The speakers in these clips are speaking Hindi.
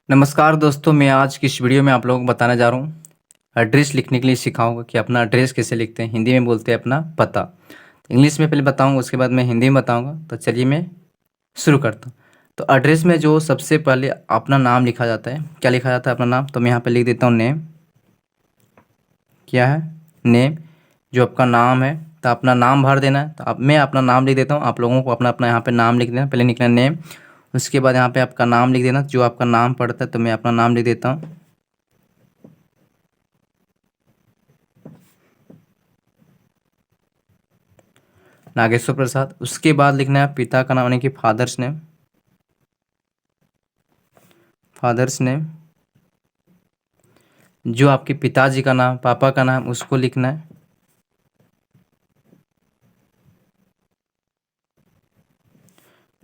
नमस्कार दोस्तों, मैं आज की इस वीडियो में आप लोगों को बताने जा रहा हूँ एड्रेस लिखने के लिए सिखाऊंगा कि अपना एड्रेस कैसे लिखते हैं। हिंदी में बोलते हैं अपना पता। इंग्लिश में पहले बताऊंगा, उसके बाद मैं हिंदी में बताऊंगा। तो चलिए मैं शुरू करता हूँ। तो एड्रेस में जो सबसे पहले अपना नाम लिखा जाता है, क्या लिखा जाता है अपना नाम, तो मैं यहाँ पर लिख देता हूँ नेम। क्या है? नेम। जो आपका नाम है तो अपना नाम भर देना है। तो अब मैं अपना नाम लिख देता हूँ, आप लोगों को अपना अपना यहाँ पे नाम लिख देना। पहले लिखना नेम, उसके बाद यहाँ पे आपका नाम लिख देना, जो आपका नाम पड़ता है। तो मैं अपना नाम लिख देता हूँ नागेश्वर प्रसाद। उसके बाद लिखना है पिता का नाम यानी कि फादर्स नेम। Father's name. जो आपके पिताजी का नाम, पापा का नाम, उसको लिखना है।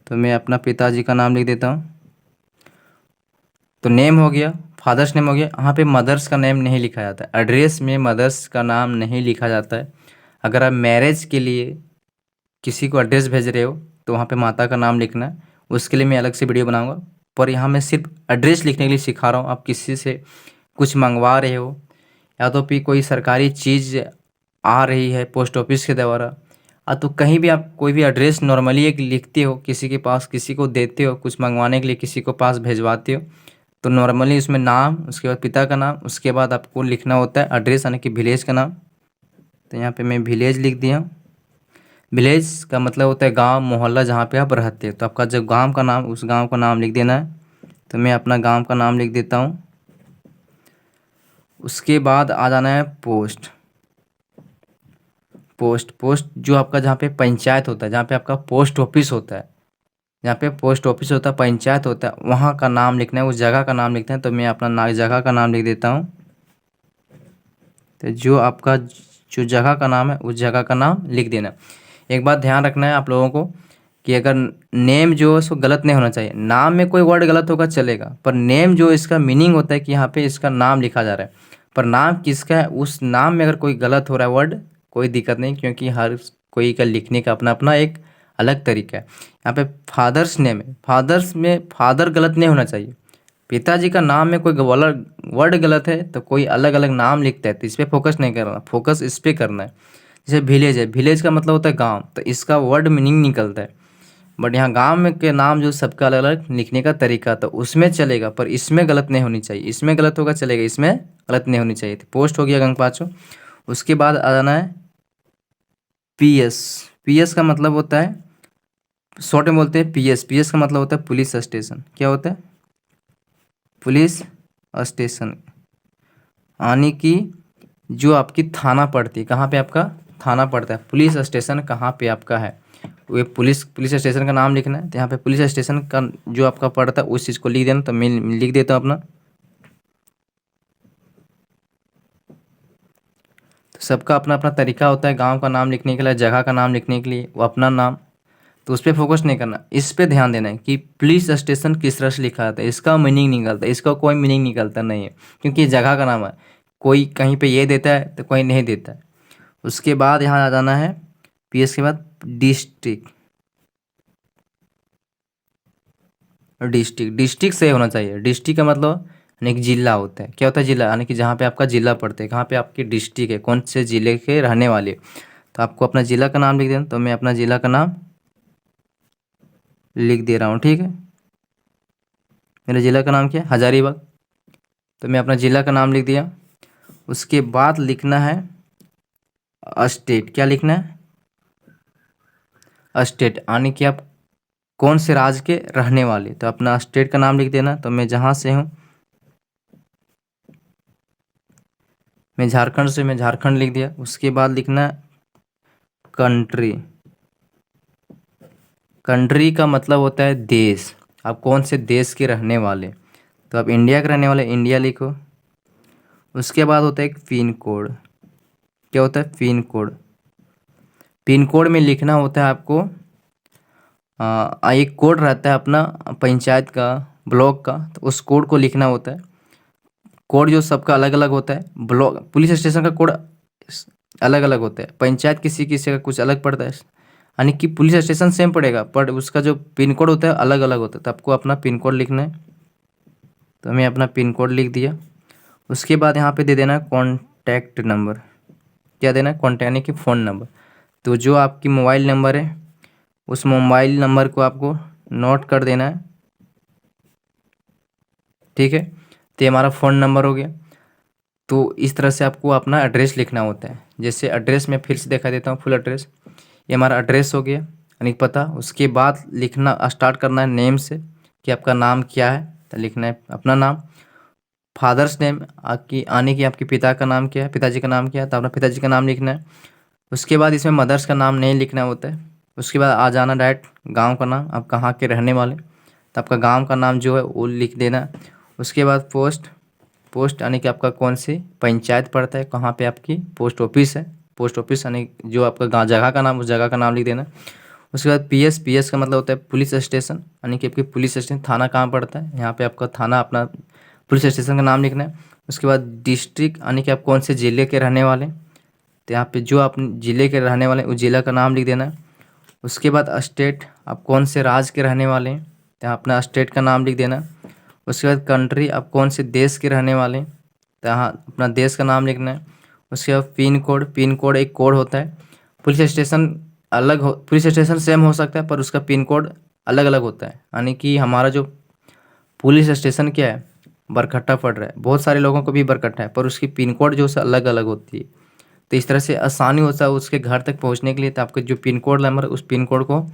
तो मैं अपना पिताजी का नाम लिख देता हूँ। तो नेम हो गया, फादर्स नेम हो गया। यहाँ पे मदर्स का नेम नहीं लिखा जाता है। एड्रेस में मदर्स का नाम नहीं लिखा जाता है। अगर आप मैरिज के लिए किसी को एड्रेस भेज रहे हो तो वहाँ पे माता का नाम लिखना है। उसके लिए मैं अलग से वीडियो बनाऊंगा, पर यहाँ मैं सिर्फ एड्रेस लिखने के लिए सिखा रहा हूँ। आप किसी से कुछ मंगवा रहे हो या तो फिर कोई सरकारी चीज़ आ रही है पोस्ट ऑफिस के द्वारा, तो कहीं भी आप कोई भी एड्रेस नॉर्मली एक लिखते हो, किसी के पास किसी को देते हो, कुछ मंगवाने के लिए किसी को पास भेजवाते हो, तो नॉर्मली उसमें नाम, उसके बाद पिता का नाम, उसके बाद आपको लिखना होता है एड्रेस यानी कि विलेज का नाम। तो यहाँ पे मैं विलेज लिख दिया। विलेज का मतलब होता है गांव, मोहल्ला, जहाँ पे आप रहते हो। तो आपका जब गांव का नाम, उस गांव का नाम लिख देना है। तो मैं अपना गांव का नाम लिख देता हूँ। उसके बाद आ जाना है पोस्ट। पोस्ट जो आपका जहाँ पे पंचायत होता है, जहाँ पे आपका पोस्ट ऑफिस होता है, जहाँ पे पोस्ट ऑफिस होता है, पंचायत होता है, वहाँ का नाम लिखना है, उस जगह का नाम लिखना है। तो मैं अपना जगह का नाम लिख देता हूँ। तो जो आपका जो जगह का नाम है, उस जगह का नाम लिख देना। एक बात ध्यान रखना है आप लोगों को कि अगर नेम जो है सो गलत नहीं होना चाहिए। नाम में कोई वर्ड गलत होगा चलेगा, पर नेम जो इसका मीनिंग होता है कि यहाँ पे इसका नाम लिखा जा रहा है, पर नाम किसका है, उस नाम में अगर कोई गलत हो रहा है वर्ड, कोई दिक्कत नहीं, क्योंकि हर कोई का लिखने का अपना अपना एक अलग तरीका है। यहाँ पे फादर्स नेम है, फादर्स में फादर गलत नहीं होना चाहिए। पिताजी का नाम में कोई वर्ड गलत है तो कोई अलग अलग नाम लिखता है, तो इस पर फोकस नहीं करना, फोकस इस पर करना है। जैसे विलेज है, विलेज का मतलब होता है गांव, तो इसका वर्ड मीनिंग निकलता है। बट यहाँ गांव में के नाम जो सबका अलग अलग लिखने का तरीका, तो उसमें चलेगा, पर इसमें गलत नहीं होनी चाहिए। इसमें गलत होगा चलेगा, इसमें गलत नहीं होनी चाहिए। तो पोस्ट हो गया गंग पाचो। उसके बाद आ जाना है पीएस। पीएस का मतलब होता है, शॉर्ट में बोलते हैं पीएस। पीएस का मतलब होता है पुलिस स्टेशन। क्या होता है? Police station. यानी कि जो आपकी थाना पड़ती है, कहाँ पे आपका थाना पड़ता है, पुलिस स्टेशन कहाँ पे आपका है, वो पुलिस स्टेशन का नाम लिखना है। तो यहाँ पे पुलिस स्टेशन का जो आपका पड़ता है उस चीज़ को लिख देना। तो मैं लिख देता हूँ अपना। तो सबका अपना अपना तरीका होता है गांव का नाम लिखने के लिए, जगह का नाम लिखने के लिए, वो अपना नाम। तो उस पर फोकस नहीं करना, इस पे ध्यान देना है कि पुलिस स्टेशन किस तरह से लिखा जाता है, इसका मीनिंग निकलता है, इसका कोई मीनिंग निकलता नहीं है, क्योंकि ये जगह का नाम है। कोई कहीं पे ये देता है तो कोई नहीं देता है। उसके बाद यहाँ आ जाना है पीएस के बाद डिस्ट्रिक्ट। डिस्ट्रिक्ट डिस्ट्रिक्ट से होना चाहिए। डिस्ट्रिक्ट का मतलब यानी कि जिला होता है। क्या होता है? जिला, यानी कि जहाँ पे आपका जिला पड़ता है, कहाँ पे आपकी डिस्ट्रिक्ट है, कौन से जिले के रहने वाले। तो आपको अपना जिला का नाम लिख देना। तो मैं अपना जिला का नाम लिख दे रहा हूँ, ठीक है। मेरे जिला का नाम क्या है? हजारीबाग। तो मैं अपना जिला का नाम लिख दिया। उसके बाद लिखना है स्टेट। क्या लिखना है? स्टेट, यानी कि आप कौन से राज्य के रहने वाले। तो अपना स्टेट का नाम लिख देना। तो मैं जहाँ से हूँ, मैं झारखंड से, मैं झारखंड लिख दिया। उसके बाद लिखना कंट्री। कंट्री का मतलब होता है देश। आप कौन से देश के रहने वाले, तो आप इंडिया के रहने वाले, इंडिया लिखो। उसके बाद होता है एक पिन कोड। क्या होता है? Pin code. पिन कोड में लिखना होता है आपको, एक कोड रहता है अपना पंचायत का, ब्लॉक का, तो उस कोड को लिखना होता है। कोड जो सबका अलग अलग होता है। ब्लॉक पुलिस स्टेशन का कोड अलग अलग होता है, पंचायत किसी किसी का कुछ अलग पड़ता है। यानी कि पुलिस स्टेशन सेम पड़ेगा, पर उसका जो पिन कोड होता है अलग अलग होता है। तो आपको अपना पिन कोड लिखना है। तो मैं अपना पिन कोड लिख दिया। उसके बाद यहाँ पे दे देना कॉन्टैक्ट नंबर। क्या देना है? कॉन्टैक्ट यानी कि फ़ोन नंबर। तो जो आपकी मोबाइल नंबर है उस मोबाइल नंबर को आपको नोट कर देना है। ठीक है, तो ये हमारा फ़ोन नंबर हो गया। तो इस तरह से आपको अपना एड्रेस लिखना होता है। जैसे एड्रेस मैं फिर से दिखा देता हूँ, फुल एड्रेस। ये हमारा एड्रेस हो गया यानी पता। उसके बाद लिखना स्टार्ट करना है नेम से कि आपका नाम क्या है। तो लिखना है अपना नाम, फादर्स नेम आपकी आने की आपके पिता का नाम क्या है, पिताजी का नाम क्या है, तो अपना पिताजी का नाम लिखना है। उसके बाद इसमें मदर्स का नाम नहीं लिखना होता है। उसके बाद आ जाना डायरेक्ट गांव का नाम, आप कहाँ के रहने वाले, तो आपका गांव का नाम जो है वो लिख देना। उसके बाद पोस्ट, पोस्ट यानी कि आपका कौन सी पंचायत पड़ता है, कहाँ पे आपकी पोस्ट ऑफिस है, पोस्ट ऑफिस यानी जो आपका गाँव जगह का नाम, उस जगह का नाम लिख देना। उसके बाद पीएस, पीएस का मतलब होता है पुलिस स्टेशन, यानी कि आपकी पुलिस स्टेशन थाना कहाँ पड़ता है, यहाँ पे आपका थाना अपना पुलिस स्टेशन का नाम लिखना है। उसके बाद डिस्ट्रिक्ट यानी कि आप कौन से ज़िले के रहने वाले, तो यहाँ पे जो आप ज़िले के रहने वाले उस ज़िला का नाम लिख देना है। उसके बाद स्टेट, आप कौन से राज्य के रहने वाले हैं, तो यहाँ अपना स्टेट का नाम लिख देना। उसके बाद कंट्री, आप कौन से देश के रहने वाले हैं, तो यहाँ अपना देश का नाम लिखना है। उसके बाद पिन कोड, पिन कोड एक कोड होता है। पुलिस स्टेशन अलग हो, पुलिस स्टेशन सेम हो सकता है पर उसका पिन कोड अलग अलग होता है। यानी कि हमारा जो पुलिस स्टेशन क्या है, बरकट्टा पड़ रहा है, बहुत सारे लोगों को भी बरकट्टा है, पर उसकी पिन कोड जो है अलग अलग होती है। तो इस तरह से आसानी होता है उसके घर तक पहुंचने के लिए। तो आपके जो पिन कोड नंबर, उस पिन कोड को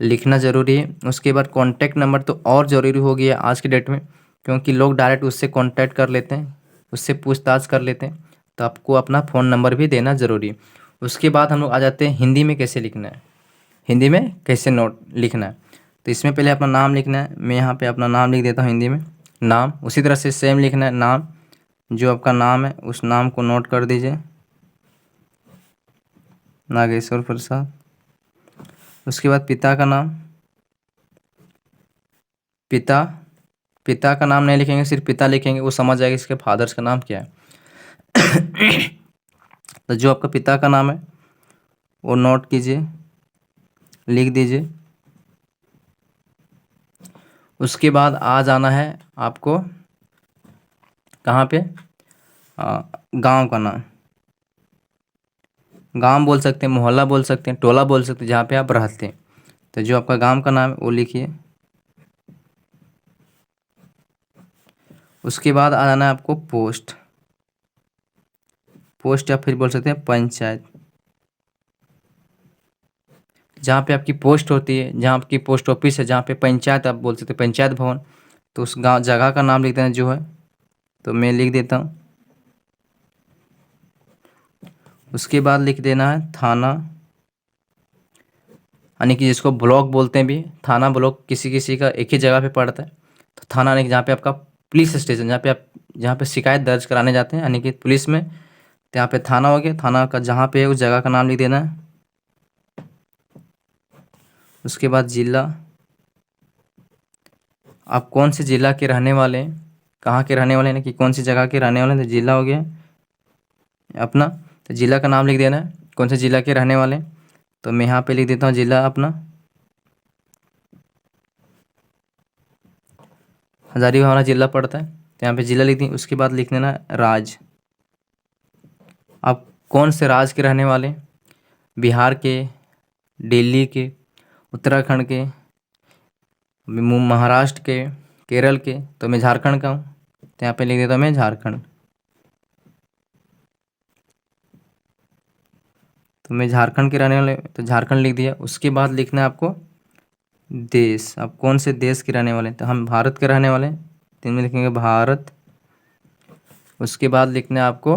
लिखना ज़रूरी है। उसके बाद कॉन्टैक्ट नंबर तो और ज़रूरी हो गया आज के डेट में, क्योंकि लोग डायरेक्ट उससे कॉन्टैक्ट कर लेते हैं, उससे पूछताछ कर लेते हैं। तो आपको अपना फ़ोन नंबर भी देना ज़रूरी है। उसके बाद हम लोग आ जाते हैं हिंदी में कैसे लिखना है, हिंदी में कैसे नोट लिखना है। तो इसमें पहले अपना नाम लिखना है। मैं यहाँ पे अपना नाम लिख देता हूँ हिंदी में, नाम। उसी तरह से सेम लिखना है नाम, जो आपका नाम है उस नाम को नोट कर दीजिए, नागेश्वर प्रसाद। उसके बाद पिता का नाम, पिता, पिता का नाम नहीं लिखेंगे, सिर्फ पिता लिखेंगे, वो समझ जाएगा इसके फादर्स का नाम क्या है। तो जो आपका पिता का नाम है वो नोट कीजिए, लिख दीजिए। उसके बाद आ जाना है आपको कहाँ पे, गांव का नाम। गांव बोल सकते हैं, मोहल्ला बोल सकते हैं, टोला बोल सकते हैं, जहाँ पे आप रहते हैं। तो जो आपका गांव का नाम है वो लिखिए। उसके बाद आ जाना है आपको पोस्ट, पोस्ट या फिर बोल सकते हैं पंचायत, जहाँ पे आपकी पोस्ट होती है, जहाँ आपकी पोस्ट ऑफिस है, जहाँ पे पंचायत आप बोल सकते हैं पंचायत भवन, तो उस गांव जगह का नाम लिख देना जो है। तो मैं लिख देता हूँ। उसके बाद लिख देना है थाना, यानी कि जिसको ब्लॉक बोलते हैं भी, थाना ब्लॉक किसी किसी का एक ही जगह पे पड़ता है। तो थाना यानी कि जहाँ पे आपका पुलिस स्टेशन, जहाँ पे आप, जहाँ पे शिकायत दर्ज कराने जाते हैं यानी कि पुलिस में, तो यहाँ पे थाना हो गया। थाना का जहाँ पे है उस जगह का नाम लिख देना है। उसके बाद जिला, आप कौन से ज़िला के रहने वाले हैं, कहाँ के रहने वाले हैं, कि कौन सी जगह के रहने वाले हैं, तो ज़िला हो गया अपना। तो ज़िला का नाम लिख देना है, कौन से ज़िला के रहने वाले हैं। तो मैं यहाँ पे लिख देता हूँ ज़िला अपना हजारीबाग हमारा ज़िला पड़ता है, तो यहाँ पे ज़िला लिख दी। उसके बाद लिख देना राज्य, आप कौन से राज्य के रहने वाले हैं, बिहार के, दिल्ली के, उत्तराखंड के, महाराष्ट्र के, केरल के, तो मैं झारखंड का हूँ, तो यहाँ पे लिख देता हूँ मैं झारखंड। तो मैं झारखंड के रहने वाले, तो झारखंड लिख दिया। उसके बाद लिखना है आपको देश, आप कौन से देश के रहने वाले हैं, तो हम भारत के रहने वाले हैं, तो इनमें लिखेंगे भारत। उसके बाद लिखना है आपको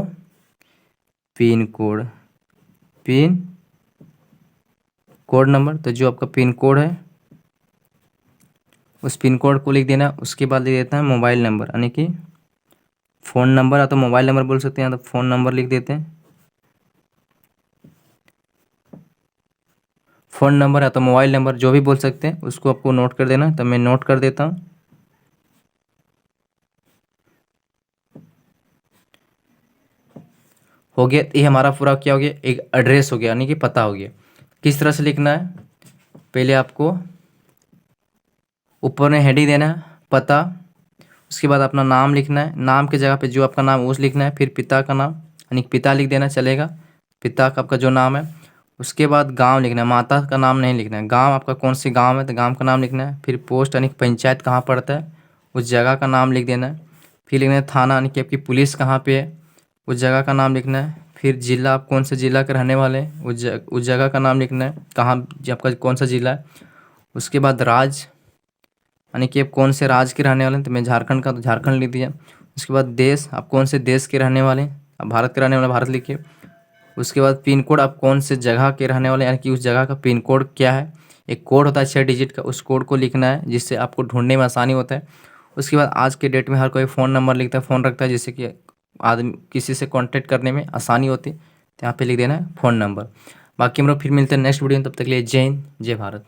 pin code, pin code number, तो जो आपका पिन कोड है उस पिन कोड को लिख देना। उसके बाद लिख देता है मोबाइल नंबर, यानी कि फ़ोन नंबर, या तो मोबाइल नंबर बोल सकते हैं, या तो फ़ोन नंबर लिख देते हैं। फ़ोन नंबर या तो मोबाइल नंबर जो भी बोल सकते हैं, उसको आपको नोट कर देना। तो मैं नोट कर देता हूँ। हो गया, ये हमारा पूरा क्या हो गया, एक एड्रेस हो गया, यानी कि पता हो गया। किस तरह से लिखना है, पहले आपको ऊपर में हेडिंग देना है पता, उसके बाद अपना नाम लिखना है, नाम की जगह पे जो आपका नाम उस लिखना है, फिर पिता का नाम यानी पिता लिख देना चलेगा, पिता का आपका जो नाम है। उसके बाद गांव लिखना है, माता का नाम नहीं लिखना है। गांव आपका कौन सी गांव है तो गांव का नाम लिखना है। फिर पोस्ट यानी पंचायत कहाँ पड़ता है उस जगह का नाम लिख देना है। फिर लिखना है थाना यानी कि आपकी पुलिस कहाँ पे है उस जगह का नाम लिखना है। फिर जिला, आप कौन से ज़िला के रहने वाले हैं उस जगह का नाम लिखना है, कहाँ आपका कौन सा ज़िला है। उसके बाद राज्य यानी कि आप कौन से राज्य के रहने वाले हैं, तो मैं झारखंड का तो झारखंड लिख दिया। उसके बाद देश, आप कौन से देश के रहने वाले हैं, आप भारत के रहने वाले भारत लिखिए। उसके बाद पिन कोड, आप कौन से जगह के रहने वाले हैं यानी कि उस जगह का पिन कोड क्या है। एक कोड होता है 6 डिजिट का, उस कोड को लिखना है जिससे आपको ढूंढने में आसानी होता है। उसके बाद आज के डेट में हर कोई फ़ोन नंबर लिखता है, फ़ोन रखता है, जिससे कि आदमी किसी से कांटेक्ट करने में आसानी होती है। तो यहाँ पे लिख देना है फ़ोन नंबर। बाकी हम लोग फिर मिलते हैं नेक्स्ट वीडियो में, तब तक के लिए जय हिंद जय भारत।